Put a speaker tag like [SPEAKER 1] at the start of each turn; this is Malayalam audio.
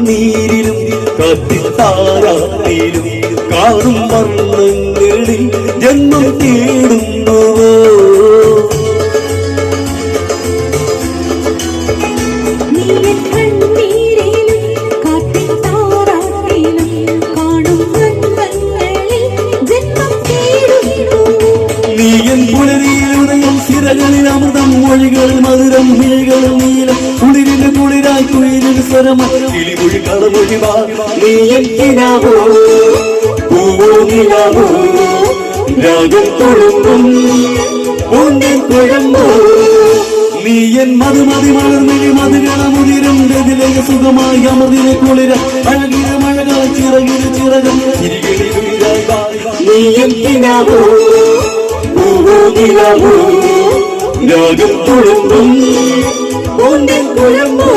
[SPEAKER 1] നീരിലും കത്തിത്താരാത്തിലും കാണും വർണ്ണങ്ങളിൽ ജന്മം തേടുന്നുവോ നീയൻ പുലരിയിലുദയം സിരകളിൽ അമൃതം മൊഴികളിൽ മധുരം മിഴികളിൽ നീലം കുളിരിന് കുളിരായി കുയിലിന് സ്വരമായി കിളിമൊഴി കളമൊഴി നീയൻ കിനാവോ പൂവോ നിലാവോ രാഗം തുളുമ്പും പൂന്തേൻ കുഴമ്പോ നീയൻ മധുമതി മലർമിഴി മധുകളമുതിരും രതിലക സുഖമായി അമൃതിനെ കുളിര അഴകിന് മഴകാൽ ചിറകിന് ചിറകം ചിരികിളി കുളിരായി നീയൻ കിനാവോ രാഗം തുളുമ്പും പൂന്തേൻ കുഴമ്പോ